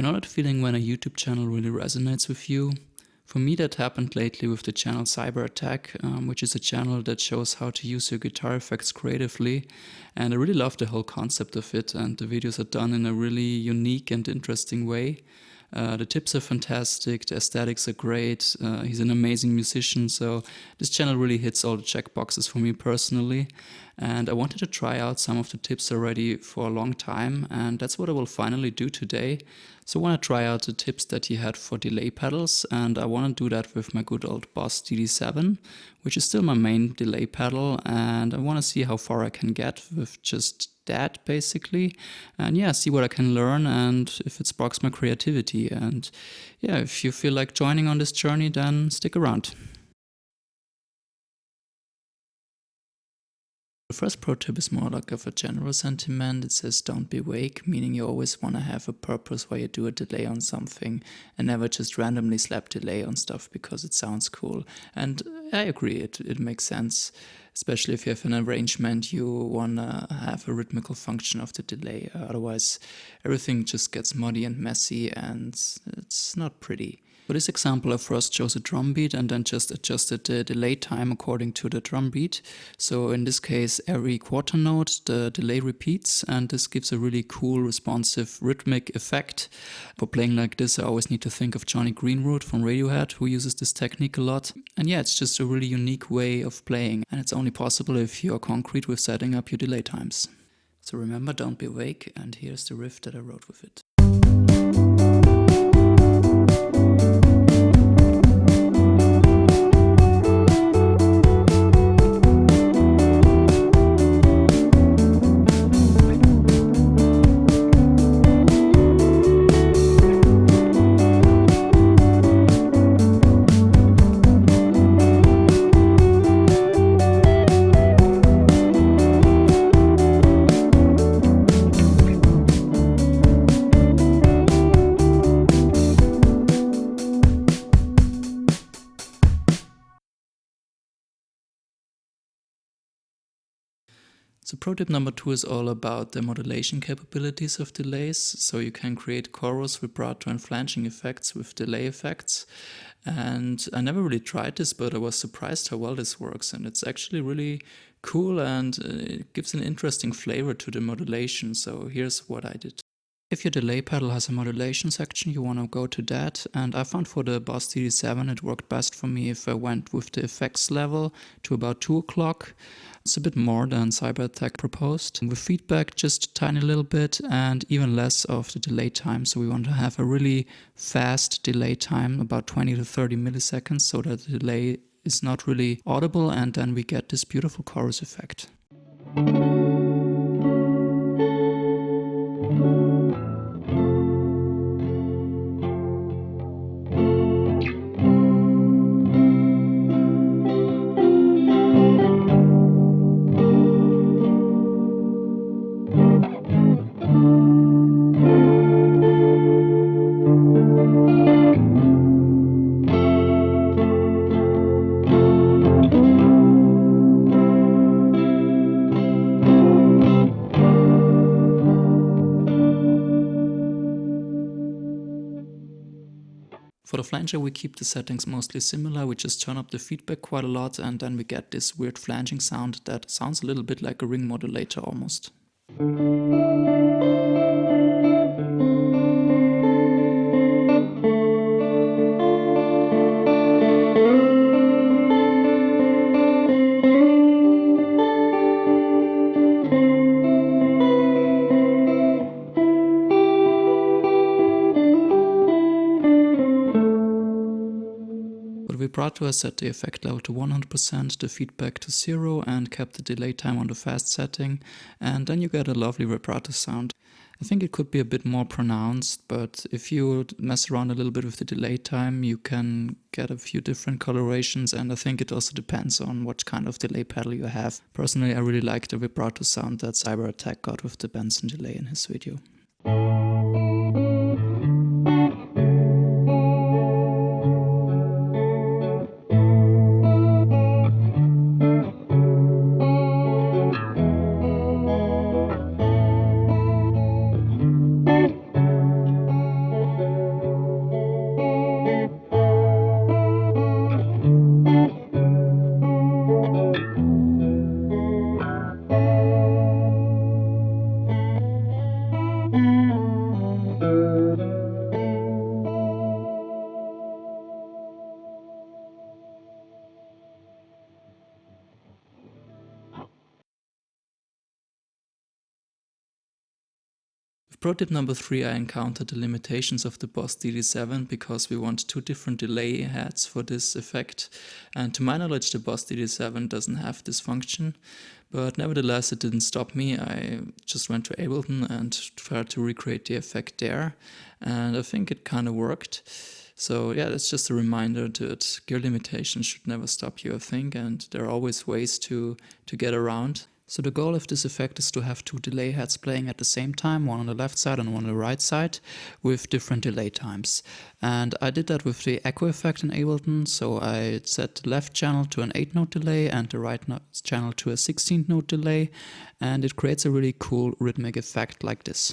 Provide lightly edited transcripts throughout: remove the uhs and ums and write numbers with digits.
You know that feeling when a YouTube channel really resonates with you? For me, that happened lately with the channel Cyber Attack, which is a channel that shows how to use your guitar effects creatively. And I really love the whole concept of it, and the videos are done in a really unique and interesting way. The tips are fantastic, the aesthetics are great, he's an amazing musician, so this channel really hits all the check boxes for me personally. And I wanted to try out some of the tips already for a long time, and that's what I will finally do today. So I want to try out the tips that he had for delay pedals, and I want to do that with my good old Boss DD7, which is still my main delay pedal, and I want to see how far I can get with just that basically, and yeah, see what I can learn and if it sparks my creativity. And yeah, if you feel like joining on this journey, then stick around. The first pro tip is more like of a general sentiment. It says don't be vague, meaning you always want to have a purpose why you do a delay on something and never just randomly slap delay on stuff because it sounds cool. And I agree, it makes sense, especially if you have an arrangement, you want to have a rhythmical function of the delay. Otherwise, everything just gets muddy and messy and it's not pretty. For this example, I first chose a drum beat and then just adjusted the delay time according to the drum beat. So in this case, every quarter note, the delay repeats, and this gives a really cool, responsive, rhythmic effect. For playing like this, I always need to think of Johnny Greenwood from Radiohead, who uses this technique a lot. And yeah, it's just a really unique way of playing, and it's only possible if you're concrete with setting up your delay times. So remember, don't be vague, and here's the riff that I wrote with it. So pro tip number 2 is all about the modulation capabilities of delays. So you can create chorus, vibrato and flanging effects with delay effects. And I never really tried this, but I was surprised how well this works. And it's actually really cool, and it gives an interesting flavor to the modulation. So here's what I did. If your delay pedal has a modulation section, you want to go to that, and I found for the Boss DD7 it worked best for me if I went with the effects level to about 2 o'clock. It's a bit more than Cyber Attack proposed, with feedback just a tiny little bit and even less of the delay time. So we want to have a really fast delay time, about 20 to 30 milliseconds, so that the delay is not really audible, and then we get this beautiful chorus effect. For the flanger, we keep the settings mostly similar. We just turn up the feedback quite a lot, and then we get this weird flanging sound that sounds a little bit like a ring modulator almost. Vibrato, I set the effect level to 100%, the feedback to 0, and kept the delay time on the fast setting, and then you get a lovely vibrato sound. I think it could be a bit more pronounced, but if you mess around a little bit with the delay time, you can get a few different colorations, and I think it also depends on what kind of delay pedal you have. Personally, I really like the vibrato sound that Cyber Attack got with the Benson delay in his video. Pro tip number 3, I encountered the limitations of the Boss DD7 because we want 2 different delay heads for this effect, and to my knowledge the Boss DD7 doesn't have this function, but nevertheless it didn't stop me. I just went to Ableton and tried to recreate the effect there, and I think it kind of worked. So yeah, that's just a reminder that gear limitations should never stop you, I think, and there are always ways to get around. So the goal of this effect is to have 2 delay heads playing at the same time, one on the left side and one on the right side, with different delay times. And I did that with the echo effect in Ableton, so I set the left channel to an 8-note delay and the right channel to a 16-note delay, and it creates a really cool rhythmic effect like this.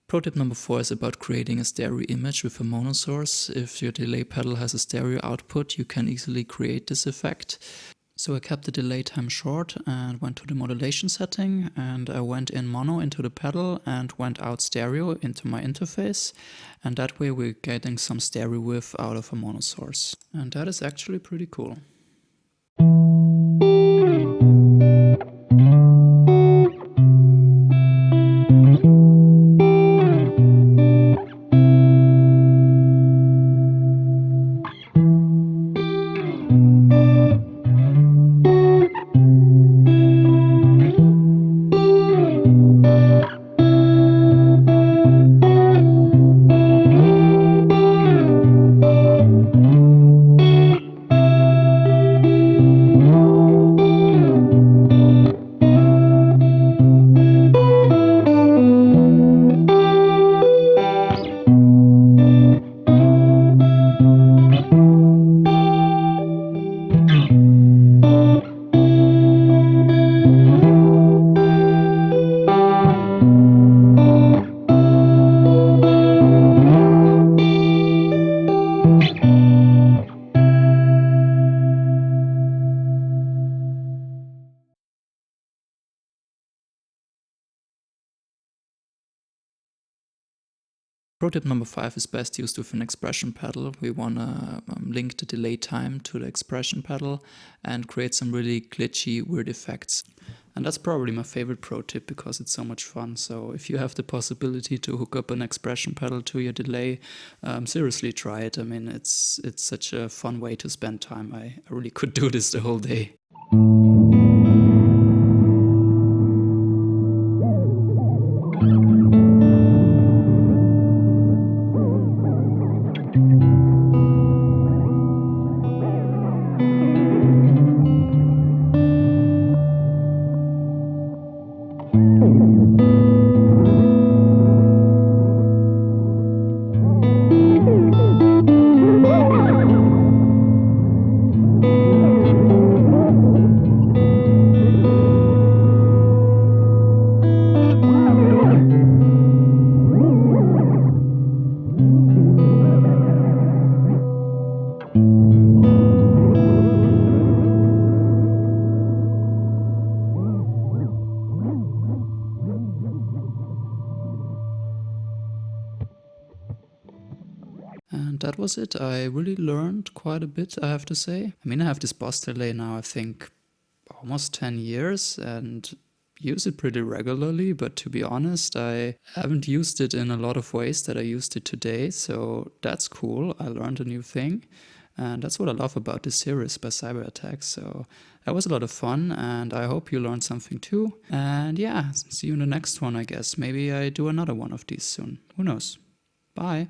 Pro tip number 4 is about creating a stereo image with a mono source. If your delay pedal has a stereo output, you can easily create this effect. So I kept the delay time short and went to the modulation setting, and I went in mono into the pedal and went out stereo into my interface, and that way we're getting some stereo width out of a mono source. And that is actually pretty cool. Pro tip number 5 is best used with an expression pedal. We want to link the delay time to the expression pedal and create some really glitchy, weird effects. And that's probably my favorite pro tip because it's so much fun. So if you have the possibility to hook up an expression pedal to your delay, seriously try it. I mean, it's such a fun way to spend time. I really could do this the whole day. And that was it. I really learned quite a bit, I have to say. I mean, I have this Boss delay now, I think, almost 10 years and use it pretty regularly, but to be honest, I haven't used it in a lot of ways that I used it today, so that's cool. I learned a new thing, and that's what I love about this series by Cyber Attack. So that was a lot of fun, and I hope you learned something too. And yeah, see you in the next one, I guess. Maybe I do another one of these soon. Who knows? Bye.